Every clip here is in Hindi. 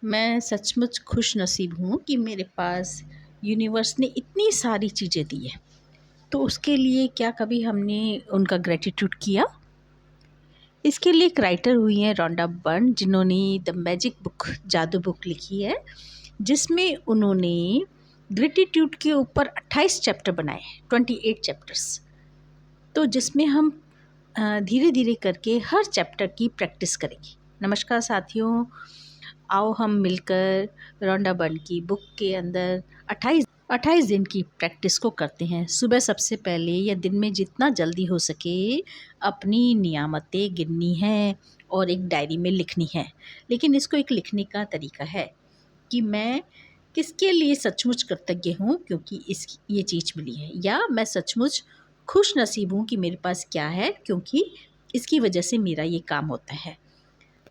मैं सचमुच खुशनसीब हूँ कि मेरे पास यूनिवर्स ने इतनी सारी चीज़ें दी है। तो उसके लिए क्या कभी हमने उनका ग्रैटिट्यूड किया? इसके लिए एक राइटर हुई हैं रोंडा बर्न, जिन्होंने द मैजिक बुक जादू बुक लिखी है, जिसमें उन्होंने ग्रैटिट्यूड के ऊपर 28 चैप्टर बनाए हैं, 28 चैप्टर्स। तो जिसमें हम धीरे धीरे करके हर चैप्टर की प्रैक्टिस करेंगे। नमस्कार साथियों, आओ हम मिलकर रोंडा बर्न की बुक के अंदर 28 दिन की प्रैक्टिस को करते हैं। सुबह सबसे पहले या दिन में जितना जल्दी हो सके अपनी नियामतें गिननी हैं और एक डायरी में लिखनी है। लेकिन इसको एक लिखने का तरीका है कि मैं किसके लिए सचमुच कृतज्ञ हूँ क्योंकि ये चीज़ मिली है, या मैं सचमुच खुश नसीब हूँ कि मेरे पास क्या है क्योंकि इसकी वजह से मेरा ये काम होता है।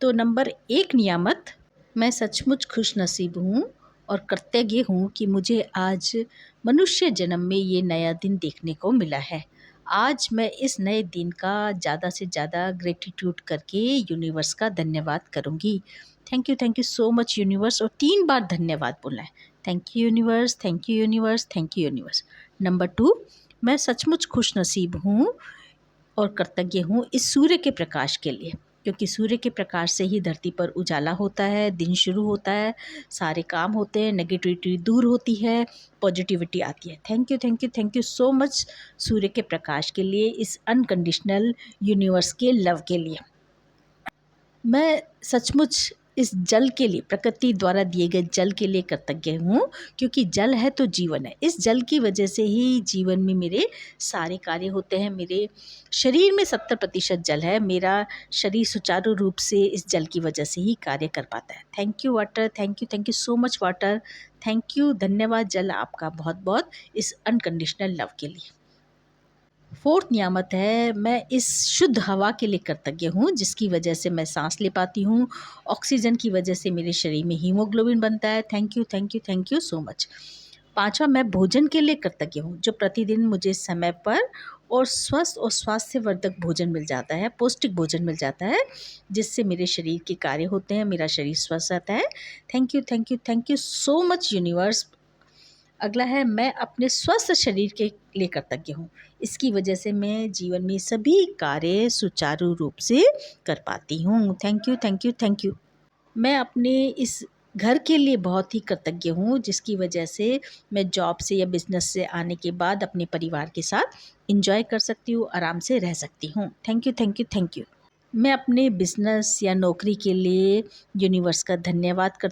तो नंबर 1 नियामत, मैं सचमुच खुश नसीब हूँ और कृतज्ञ हूँ कि मुझे आज मनुष्य जन्म में ये नया दिन देखने को मिला है। आज मैं इस नए दिन का ज़्यादा से ज़्यादा ग्रेटिट्यूड करके यूनिवर्स का धन्यवाद करूँगी। Thank you so much universe, और 3 बार धन्यवाद बोलना है। Thank you universe, thank you universe, thank you universe. Number 2, मैं सचमुच खुश नसीब हूँ और कृतज्ञ हूँ इस सूर्य के प्रकाश के लिए, क्योंकि सूर्य के प्रकाश से ही धरती पर उजाला होता है, दिन शुरू होता है, सारे काम होते हैं, नेगेटिविटी दूर होती है, पॉजिटिविटी आती है। थैंक यू सो मच सूर्य के प्रकाश के लिए, इस अनकंडीशनल यूनिवर्स के लव के लिए। मैं सचमुच इस जल के लिए, प्रकृति द्वारा दिए गए जल के लिए कृतज्ञ हूँ, क्योंकि जल है तो जीवन है। इस जल की वजह से ही जीवन में मेरे सारे कार्य होते हैं। मेरे शरीर में 70% जल है। मेरा शरीर सुचारू रूप से इस जल की वजह से ही कार्य कर पाता है। Thank you water, thank you so much water, thank you, धन्यवाद जल आपका बहुत बहुत इस अनकंडीशनल लव के लिए। 4th नियामत है, मैं इस शुद्ध हवा के लिए कृतज्ञ हूँ जिसकी वजह से मैं सांस ले पाती हूँ। ऑक्सीजन की वजह से मेरे शरीर में हीमोग्लोबिन बनता है। Thank you so much. 5वां, मैं भोजन के लिए कृतज्ञ हूँ, जो प्रतिदिन मुझे समय पर और स्वस्थ और स्वास्थ्यवर्धक भोजन मिल जाता है, पौष्टिक भोजन मिल जाता है, जिससे मेरे शरीर के कार्य होते हैं, मेरा शरीर स्वस्थ रहता है। Thank you so much universe. अगला है, मैं अपने स्वस्थ शरीर के लिए कृतज्ञ हूँ। इसकी वजह से मैं जीवन में सभी कार्य सुचारू रूप से कर पाती हूँ। Thank you. मैं अपने इस घर के लिए बहुत ही कृतज्ञ हूँ, जिसकी वजह से मैं जॉब से या बिज़नेस से आने के बाद अपने परिवार के साथ एंजॉय कर सकती हूँ, आराम से रह सकती हूँ। Thank you. मैं अपने बिज़नेस या नौकरी के लिए यूनिवर्स का धन्यवाद करती